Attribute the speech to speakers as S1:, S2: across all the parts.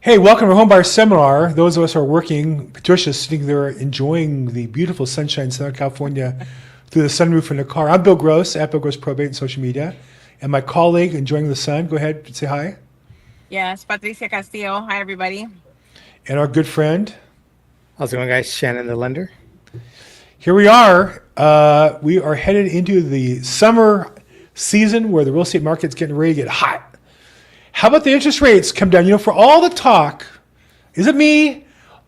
S1: Hey, welcome to Homebuyer Seminar. Those of us who are working, Patricia's sitting there enjoying the beautiful sunshine in Southern California through the sunroof in the car. I'm Bill Gross at Bill Gross Probate and Social Media. And my colleague enjoying the sun. Go ahead and say hi.
S2: Yes, Patricia Castillo. Hi, everybody.
S1: And our good friend.
S3: How's it going, guys? Shannon the lender.
S1: Here we are. We are headed into the summer season where the real estate market's getting ready to get hot. How about the interest rates come down? For all the talk, is it me?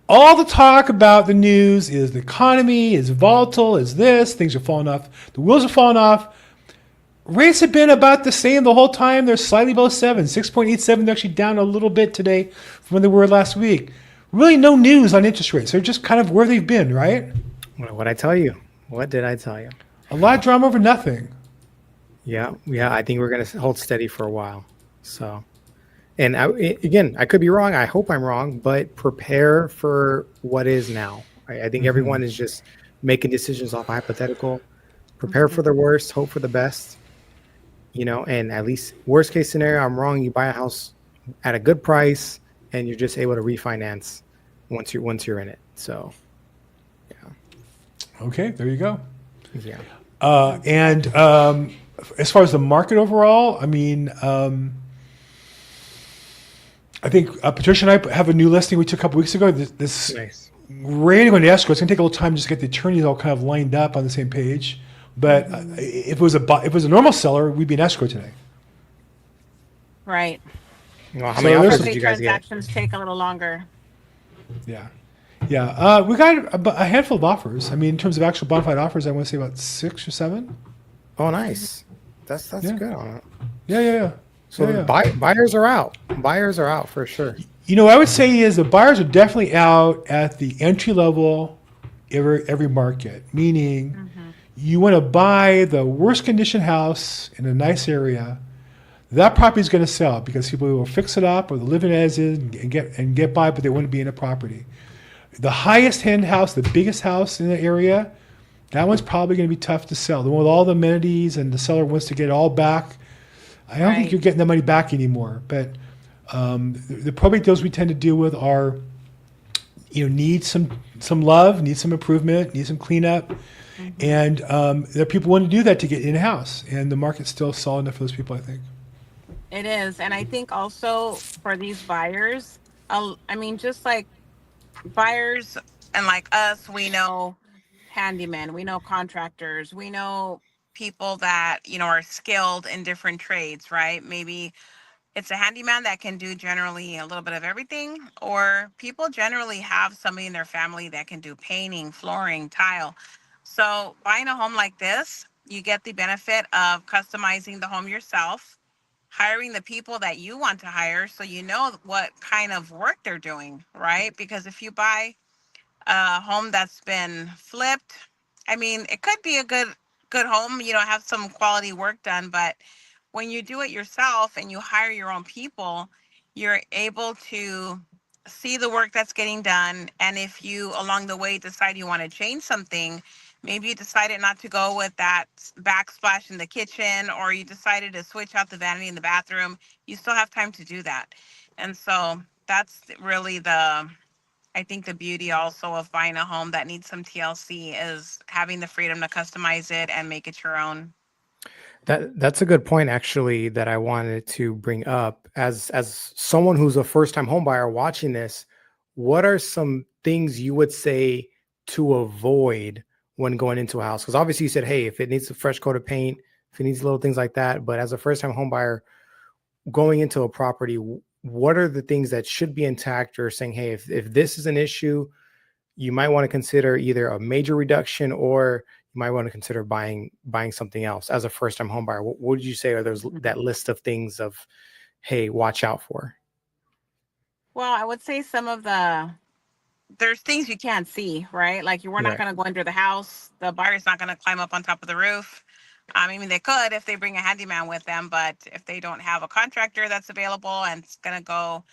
S1: All the talk about the news is the economy is volatile, is this, things are falling off, the wheels are falling off. Rates have been about the same the whole time. They're slightly below 7, 6.87. They're actually down a little bit today from when they were last week. Really no news on interest rates. They're just kind of where they've been, right?
S3: What I tell you? What did I tell you?
S1: A lot of drama over nothing.
S3: Yeah. I think we're gonna hold steady for a while. So, and again, I could be wrong. I hope I'm wrong, but prepare for what is now. I think everyone is just making decisions off hypothetical. Prepare for the worst, hope for the best. And at least worst case scenario, I'm wrong. You buy a house at a good price, and you're just able to refinance once you're in it. So, yeah.
S1: Okay, there you go.
S3: Yeah.
S1: And as far as the market overall, I think Patricia and I have a new listing we took a couple weeks ago. This
S3: Nice.
S1: ready to go into escrow. It's going to take a little time just to get the attorneys all kind of lined up on the same page. But if it was a normal seller, we'd be in escrow today.
S2: Right.
S3: Well, how
S1: So
S3: many
S1: there's
S3: offers
S1: some-
S3: did
S2: Usually
S3: you guys get?
S2: transactions take a little longer.
S1: Yeah, yeah. We got a handful of offers. In terms of actual bona fide offers, I want to say about 6 or 7.
S3: Oh, nice. That's
S1: Yeah,
S3: good on it.
S1: yeah, yeah, yeah.
S3: So
S1: Yeah,
S3: the
S1: yeah.
S3: buyers are out. Buyers are out for sure.
S1: What I would say is the buyers are definitely out at the entry level every market, meaning you want to buy the worst condition house in a nice area. That property is going to sell because people will fix it up or they'll live in it as is and get by, but they want to be in a property. The highest end house, the biggest house in the area, that one's probably going to be tough to sell. The one with all the amenities and the seller wants to get it all back. I don't think
S2: Right.
S1: you're getting the money back anymore. But the probate deals we tend to deal with are, need some love, need some improvement, need some cleanup, and there are people wanting to do that to get in house, and the market's still solid enough for those people, I think.
S2: It is. And I think also for these buyers, just like buyers and like us, we know handymen, we know contractors, we know people that, are skilled in different trades, right? Maybe it's a handyman that can do generally a little bit of everything, or people generally have somebody in their family that can do painting, flooring, tile. So buying a home like this, you get the benefit of customizing the home yourself, hiring the people that you want to hire so you know what kind of work they're doing, right? Because if you buy a home that's been flipped, it could be a good home, have some quality work done, but when you do it yourself and you hire your own people, you're able to see the work that's getting done. And if you along the way decide you want to change something, maybe you decided not to go with that backsplash in the kitchen, or you decided to switch out the vanity in the bathroom, you still have time to do that. And so that's really I think the beauty also of buying a home that needs some TLC is having the freedom to customize it and make it your own.
S3: That's a good point actually that I wanted to bring up as someone who's a first-time home buyer watching this. What are some things you would say to avoid when going into a house? Because obviously you said, hey, if it needs a fresh coat of paint, if it needs little things like that, but as a first-time home buyer going into a property, what are the things that should be intact or saying, hey, if this is an issue, you might want to consider either a major reduction or you might want to consider buying something else as a first time home buyer. What would you say are those that list of things of, hey, watch out for?
S2: Well, I would say there's things you can't see, right? Like you were not
S3: Right.
S2: going to go into the house. The buyer's not going to climb up on top of the roof. They could if they bring a handyman with them, but if they don't have a contractor that's available and it's going to go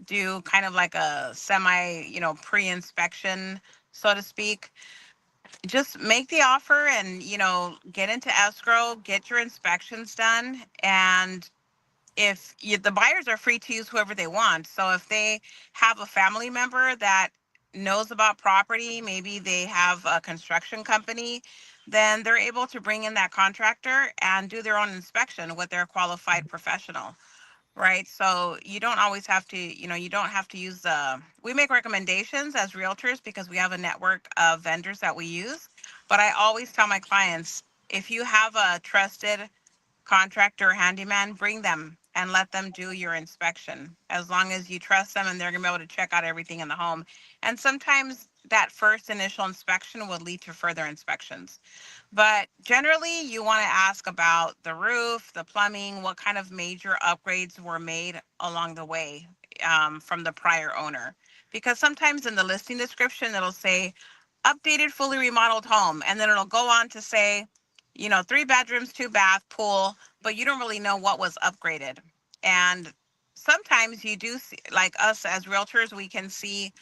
S2: do kind of like a semi, pre-inspection, so to speak, just make the offer and, get into escrow, get your inspections done, and the buyers are free to use whoever they want. So if they have a family member that knows about property, maybe they have a construction company, then they're able to bring in that contractor and do their own inspection with their qualified professional. Right. So you don't always have to, you don't have to use we make recommendations as realtors because we have a network of vendors that we use. But I always tell my clients, if you have a trusted contractor or handyman, bring them and let them do your inspection as long as you trust them and they're going to be able to check out everything in the home. And sometimes that first initial inspection will lead to further inspections. But generally, you want to ask about the roof, the plumbing, what kind of major upgrades were made along the way from the prior owner. Because sometimes in the listing description, it'll say updated, fully remodeled home. And then it'll go on to say, 3 bedrooms, 2 bath, pool, but you don't really know what was upgraded. And sometimes you do see, like us as realtors, we can see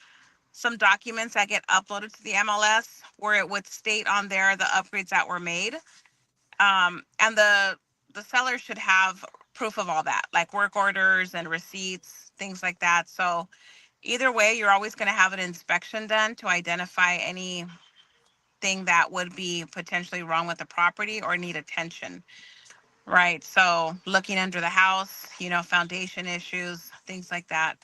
S2: some documents that get uploaded to the MLS where it would state on there the upgrades that were made. And the seller should have proof of all that, like work orders and receipts, things like that. So either way, you're always going to have an inspection done to identify anything that would be potentially wrong with the property or need attention. Right. So looking under the house, foundation issues, things like that.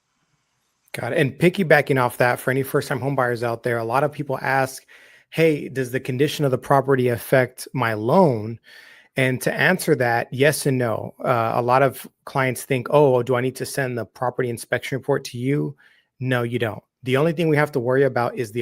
S3: Got it. And piggybacking off that, for any first-time homebuyers out there, a lot of people ask, hey, does the condition of the property affect my loan? And to answer that, yes and no. A lot of clients think, oh, do I need to send the property inspection report to you? No, you don't. The only thing we have to worry about is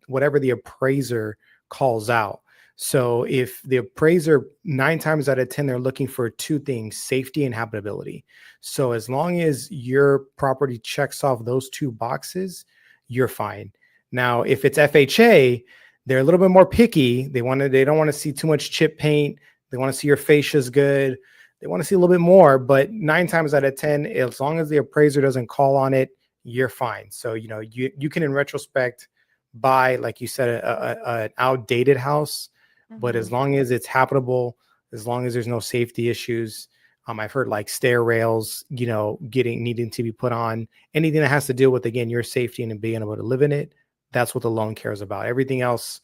S3: whatever the appraiser calls out. So if the appraiser, 9 times out of 10, they're looking for 2 things, safety and habitability. So as long as your property checks off those 2 boxes, you're fine. Now, if it's FHA, they're a little bit more picky. They don't want to see too much chip paint. They want to see your fascia's good. They want to see a little bit more, but 9 times out of 10, as long as the appraiser doesn't call on it, you're fine. So, you can, in retrospect, buy, like you said, an outdated house. But as long as it's habitable, as long as there's no safety issues, I've heard like stair rails, needing to be put on, anything that has to deal with, again, your safety and being able to live in it. That's what the loan cares about. Everything else,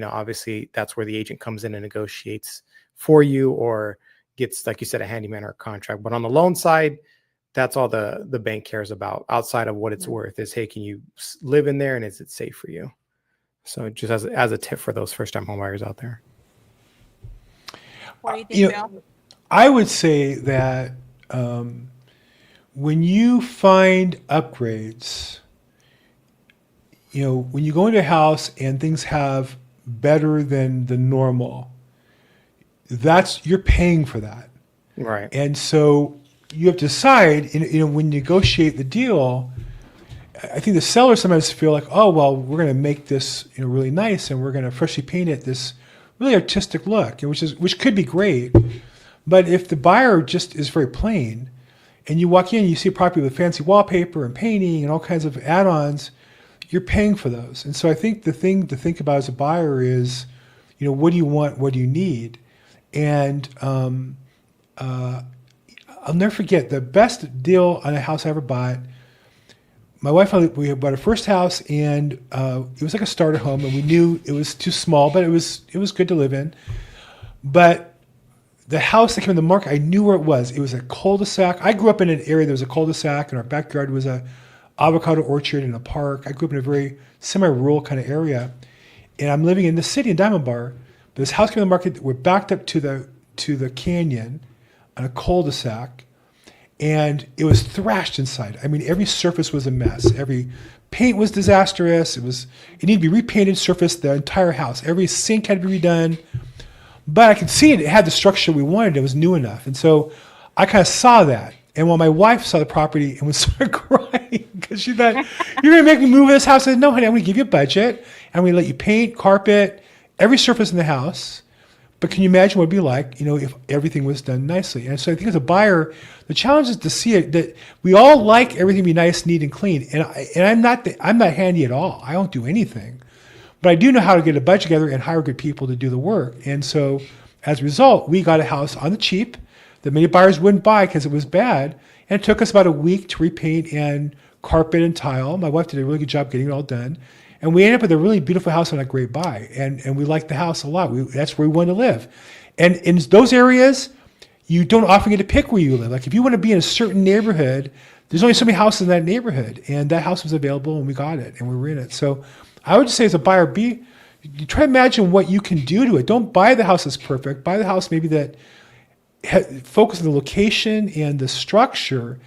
S3: obviously that's where the agent comes in and negotiates for you or gets, like you said, a handyman or a contract. But on the loan side, that's all the bank cares about outside of what it's worth is, hey, can you live in there and is it safe for you? So just as a tip for those first-time homebuyers out there.
S2: What do you think, Bill?
S1: I would say that when you find upgrades, when you go into a house and things have better than the normal, you're paying for that.
S3: Right.
S1: And so you have to decide, when you negotiate the deal, I think the sellers sometimes feel like, oh, well, we're going to make this really nice and we're going to freshly paint it this really artistic look, which could be great. But if the buyer just is very plain and you walk in, you see a property with fancy wallpaper and painting and all kinds of add-ons, you're paying for those. And so I think the thing to think about as a buyer is, what do you want? What do you need? And I'll never forget the best deal on a house I ever bought. My wife and I, we bought our first house, and it was like a starter home, and we knew it was too small, but it was good to live in. But the house that came in the market, I knew where it was. It was a cul-de-sac. I grew up in an area, there was a cul-de-sac, and our backyard was a avocado orchard and a park. I grew up in a very semi-rural kind of area, and I'm living in the city in Diamond Bar. But this house came in the market, we're backed up to the canyon on a cul-de-sac. And it was thrashed inside. I mean, every surface was a mess. Every paint was disastrous. It needed to be repainted surface, the entire house. Every sink had to be redone. But I could see it. It had the structure we wanted. It was new enough. And so I kind of saw that. And when my wife saw the property and would start crying because she thought, you're going to make me move this house. I said, no, honey, I'm going to give you a budget. I'm going to let you paint, carpet, every surface in the house. But can you imagine what it'd be like, if everything was done nicely? And so I think as a buyer, the challenge is to see it that we all like everything to be nice, neat, and clean. And I'm not handy at all. I don't do anything, but I do know how to get a budget together and hire good people to do the work. And so as a result, we got a house on the cheap that many buyers wouldn't buy because it was bad. And it took us about a week to repaint and carpet and tile. My wife did a really good job getting it all done. And we ended up with a really beautiful house on a great buy. And we liked the house a lot. That's where we wanted to live. And in those areas, you don't often get to pick where you live. Like if you want to be in a certain neighborhood, there's only so many houses in that neighborhood. And that house was available and we got it and we were in it. So I would just say as a buyer, you try to imagine what you can do to it. Don't buy the house that's perfect. Buy the house maybe that focus on the location and the structure.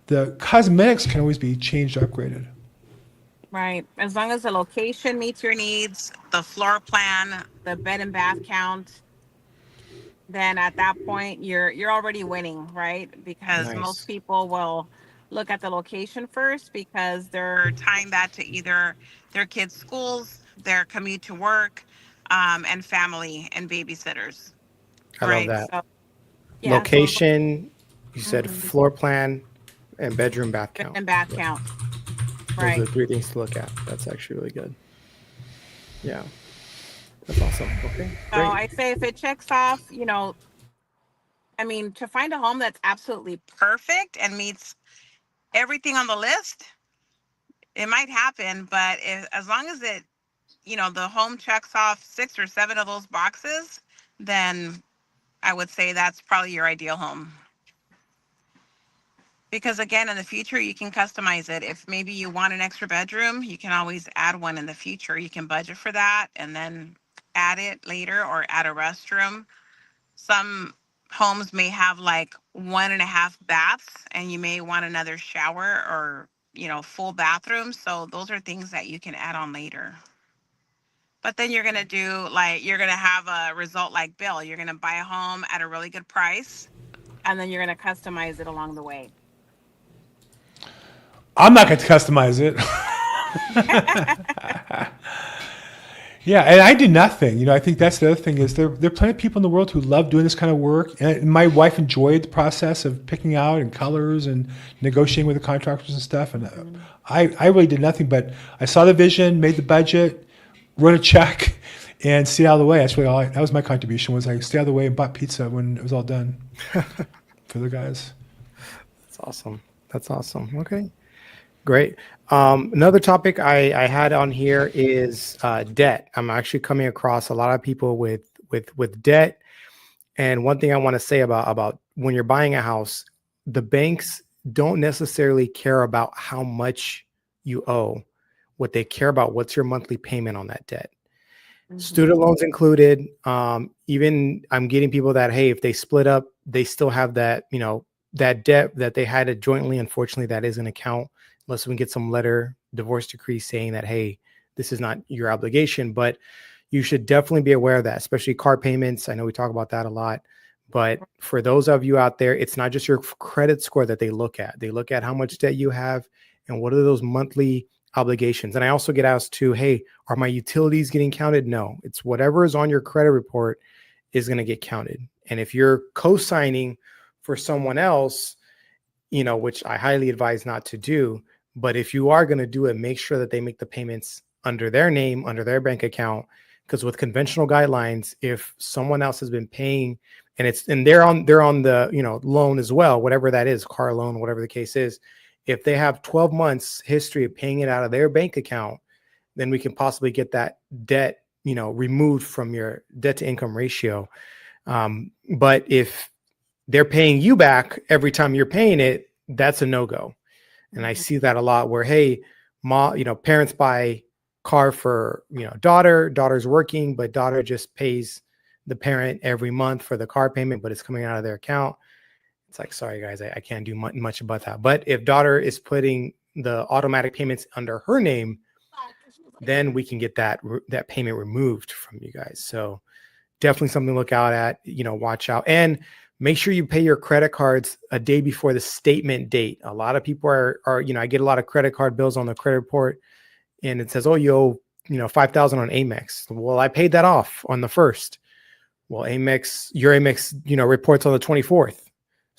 S1: The cosmetics can always be changed or upgraded.
S2: Right. As long as the location meets your needs, the floor plan, the bed and bath count, then at that point you're already winning, right? Because
S3: Nice.
S2: most people will look at the location first because they're tying that to either their kids' schools, their commute to work, and family and babysitters.
S3: I love
S2: Right.
S3: that.
S2: So yeah, so
S3: Location, you said
S2: Mhm.
S3: floor plan and bedroom bath
S2: bed
S3: count.
S2: and bath
S3: Yeah,
S2: count.
S3: those are
S2: Right.
S3: the 3 things to look at. That's actually really good. Yeah, that's awesome. Okay,
S2: So
S3: great.
S2: I say if it checks off, I mean, to find a home that's absolutely perfect and meets everything on the list, it might happen, but as long as the home checks off 6 or 7 of those boxes, then I would say that's probably your ideal home. Because again, in the future, you can customize it. If maybe you want an extra bedroom, you can always add one in the future. You can budget for that and then add it later or add a restroom. Some homes may have like 1.5 baths and you may want another shower or, full bathroom. So those are things that you can add on later. But then you're going to you're going to have a result like Bill. You're going to buy a home at a really good price and then you're going to customize it along the way.
S1: I'm not going to customize it. Yeah, and I do nothing. I think that's the other thing is there are plenty of people in the world who love doing this kind of work. And my wife enjoyed the process of picking out and colors and negotiating with the contractors and stuff. And I really did nothing, but I saw the vision, made the budget, wrote a check, and stayed out of the way. That's really that was my contribution. Was I stay out of the way and bought pizza when it was all done for the guys.
S3: That's awesome. That's awesome. Okay, great. Another topic I had on here is debt. I'm actually coming across a lot of people with debt. And one thing I want to say about when you're buying a house, the banks don't necessarily care about how much you owe. What they care about, what's your monthly payment on that debt. Student loans included. Even I'm getting people that, hey, if they split up, they still have that, that debt that they had it jointly. Unfortunately, that is an account unless we can get some divorce decree saying that, hey, this is not your obligation. But you should definitely be aware of that, especially car payments. I know we talk about that a lot. But for those of you out there, it's not just your credit score that they look at. They look at how much debt you have and what are those monthly obligations. And I also get asked too, hey, are my utilities getting counted? No, it's whatever is on your credit report is going to get counted. And if you're co-signing for someone else, which I highly advise not to do, but if you are going to do it, make sure that they make the payments under their name, under their bank account, because with conventional guidelines, if someone else has been paying and they're on the loan as well, whatever that is, car loan, whatever the case is, if they have 12 months history of paying it out of their bank account, then we can possibly get that debt, removed from your debt to income ratio. But if they're paying you back every time you're paying it, that's a no-go. And I see that a lot where, hey, parents buy car for, daughter's working, but daughter just pays the parent every month for the car payment, but it's coming out of their account. It's like, sorry guys, I can't do much about that. But if daughter is putting the automatic payments under her name, then we can get that payment removed from you guys. So definitely something to look out at, watch out. And make sure you pay your credit cards a day before the statement date. A lot of people are I get a lot of credit card bills on the credit report and it says, oh, you owe, $5,000 on Amex. Well, I paid that off on the 1st. Well, your Amex, reports on the 24th.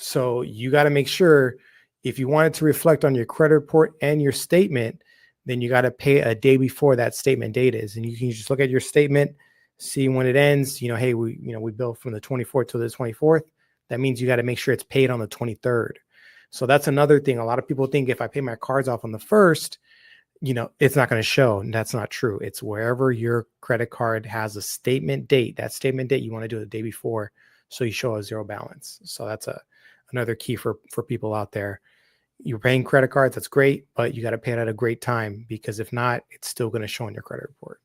S3: So you got to make sure if you want it to reflect on your credit report and your statement, then you got to pay a day before that statement date is. And you can just look at your statement, see when it ends, hey, we bill from the 24th to the 24th. that means you got to make sure it's paid on the 23rd. So that's another thing. A lot of people think if I pay my cards off on the 1st, it's not going to show. And that's not true. It's wherever your credit card has a statement date. That statement date you want to do it the day before, so you show a zero balance. So that's another key for people out there. You're paying credit cards, that's great, but you got to pay it at a great time, because if not, it's still going to show on your credit report.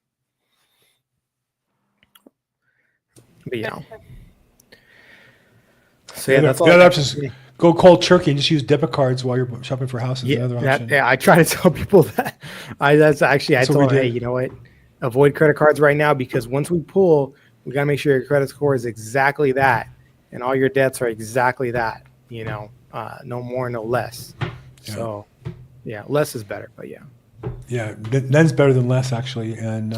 S3: But yeah. So yeah, that's all.
S1: The other option is go cold turkey and just use debit cards while you're shopping for houses.
S3: Yeah,
S1: Another option.
S3: I try to tell people that. I told them, hey, you know what? Avoid credit cards right now, because once we pull, we got to make sure your credit score is exactly that, and all your debts are exactly that. No more, no less. Yeah. So, yeah, less is better. But yeah.
S1: Yeah, none's better than less, actually. And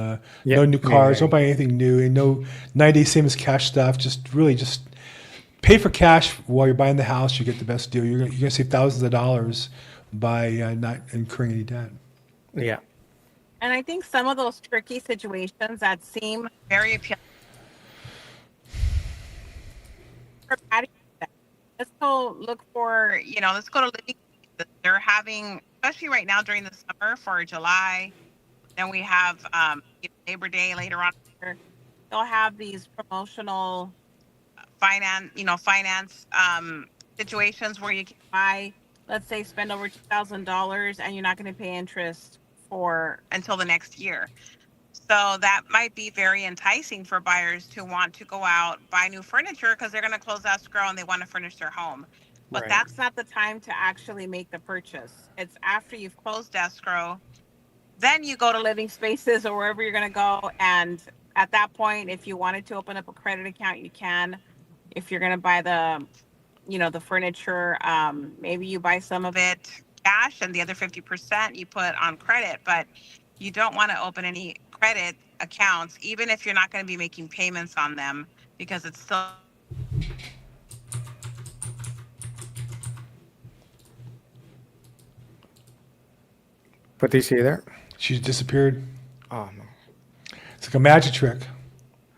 S1: no new cars, don't buy anything new, and no 90-day same as cash stuff. Just pay for cash while you're buying the house. You get the best deal. You're going to save thousands of dollars by not incurring any debt.
S3: Yeah.
S2: And I think some of those tricky situations that seem very appealing. Let's go look for, let's go to Living. They're having, especially right now during the summer for July, then we have Labor Day later on. They'll have these promotional finance situations where you can buy, let's say, spend over $2,000 and you're not going to pay interest until the next year. So that might be very enticing for buyers to want to go out, buy new furniture, because they're going to close escrow and they want to furnish their home. But
S3: Right.
S2: That's not the time to actually make the purchase. It's after you've closed escrow, then you go to Living Spaces or wherever you're going to go. And at that point, if you wanted to open up a credit account, you can. If you're going to buy the furniture, maybe you buy some of it cash and the other 50% you put on credit. But you don't want to open any credit accounts, even if you're not going to be making payments on them, because it's still.
S3: Patricia, you there?
S1: She's disappeared.
S3: Oh, no.
S1: It's like a magic trick.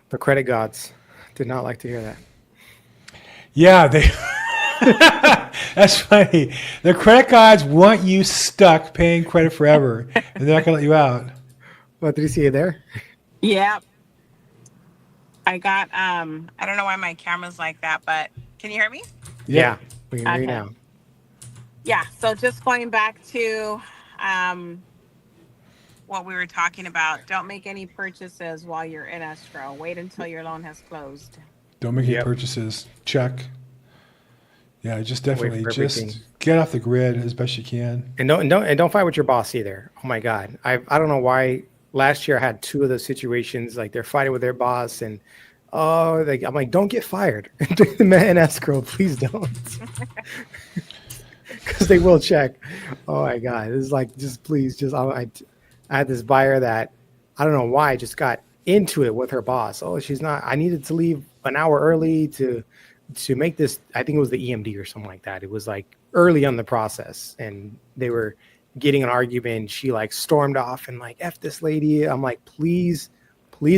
S3: The credit gods did not like to hear that.
S1: Yeah, they. That's funny. The credit gods want you stuck paying credit forever, and they're not going to let you out.
S3: Patricia, you there?
S2: Yeah. I got, I don't know why my camera's like that, but can you hear me?
S3: Yeah. We can hear you
S2: Okay.
S3: now.
S2: Yeah. So just going back to what we were talking about, don't make any purchases while you're in escrow. Wait until your loan has closed.
S1: Don't make any
S3: Yep.
S1: purchases. Check. Yeah, just
S3: Wait
S1: definitely
S3: for everything.
S1: just get off the grid as best you can.
S3: And don't fight with your boss either. Oh my God. I don't know why last year I had two of those situations, like they're fighting with their boss and I'm like, don't get fired during the in escrow, please don't. Because they will check. Oh my God. It's like, just please, I had this buyer that I don't know why just got into it with her boss. Oh, I needed to leave an hour early to make this. I think it was the EMD or something like that. It was like early on the process and they were getting an argument. She like stormed off and like, F this lady. I'm like, please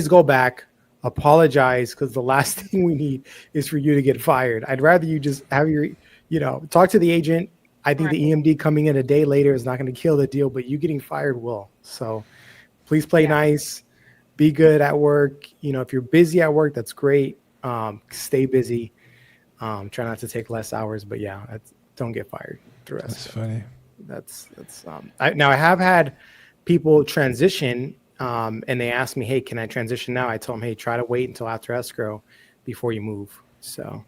S3: go back, apologize. Cause the last thing we need is for you to get fired. I'd rather you just have talk to the agent. I think the EMD coming in a day later is not going to kill the deal, but you getting fired will. So please play nice, be good at work. If you're busy at work, that's great. Stay busy. Try not to take less hours, but don't get fired.
S1: That's funny.
S3: I have had people transition, and they ask me, hey, can I transition now? I told them, hey, try to wait until after escrow before you move. So,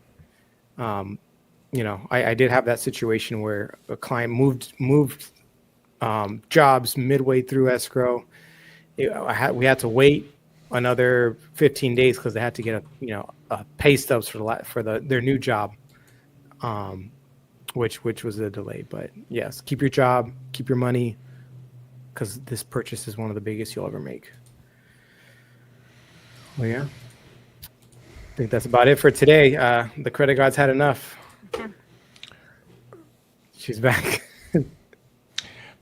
S3: I did have that situation where a client moved jobs midway through escrow. We had to wait another 15 days because they had to get a pay stubs for their new job, which was a delay. But yes, keep your job, keep your money, because this purchase is one of the biggest you'll ever make. Well, yeah, I think that's about it for today. The credit gods had enough. She's back.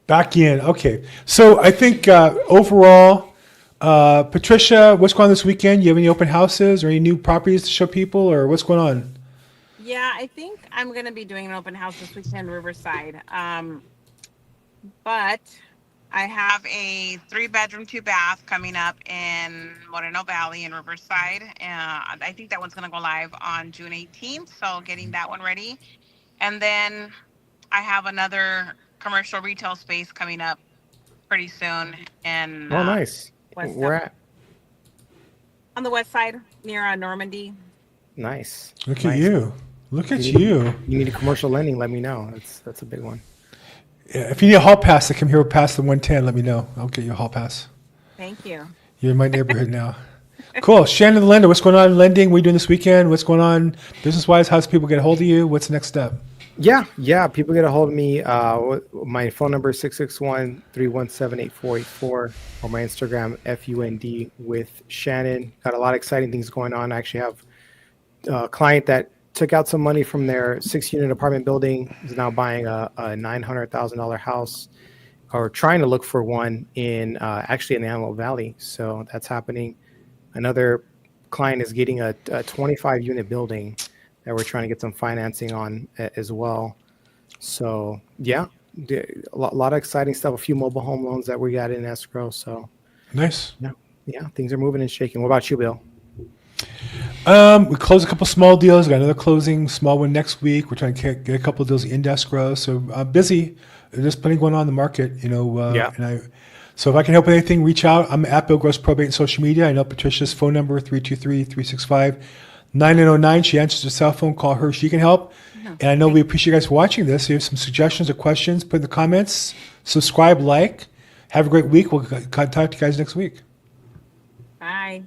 S1: Back in. Okay. So I think overall, Patricia, what's going on this weekend? You have any open houses or any new properties to show people, or what's going on?
S2: Yeah, I think I'm gonna be doing an open house this weekend, Riverside. But I have a 3 bedroom, 2 bath coming up in Moreno Valley in Riverside. I think that one's gonna go live on June 18th. So getting that one ready, and then I have another commercial retail space coming up pretty soon in
S3: Oh, nice.
S2: West
S3: Where at?
S2: on the west side near Normandy.
S3: Nice.
S1: Look at
S3: Nice.
S1: you. Look at
S3: You-
S1: you.
S3: You need a commercial lending? Let me know. That's a big one.
S1: Yeah, if you need a hall pass to come here past the 110, let me know. I'll get you a hall pass.
S2: Thank you.
S1: You're in my neighborhood now. Cool. Shannon the lender, what's going on in lending? What are you doing this weekend? What's going on business-wise? How's people get a hold of you? What's the next step?
S3: Yeah. People get a hold of me. My phone number is 661-317-8484 or my Instagram, FUND with Shannon. Got a lot of exciting things going on. I actually have a client that took out some money from their 6-unit apartment building, is now buying a $900,000 house or trying to look for one in actually in the Antelope Valley. So that's happening. Another client is getting a 25-unit building that we're trying to get some financing on as well. So yeah, a lot of exciting stuff. A few mobile home loans that we got in escrow. So
S1: Nice.
S3: yeah, things are moving and shaking. What about you, Bill?
S1: We closed a couple small deals. Got another closing, small one next week. We're trying to get a couple of deals in escrow. So I'm busy. There's plenty going on in the market,
S3: Yeah.
S1: So if I can help with anything, reach out. I'm at Bill Gross Probate on social media. I know Patricia's phone number, 323-365-9909. She answers her cell phone. Call her. She can help. And I know we appreciate you guys watching this. If you have some suggestions or questions, put in the comments. Subscribe, like. Have a great week. We'll talk to you guys next week.
S2: Bye.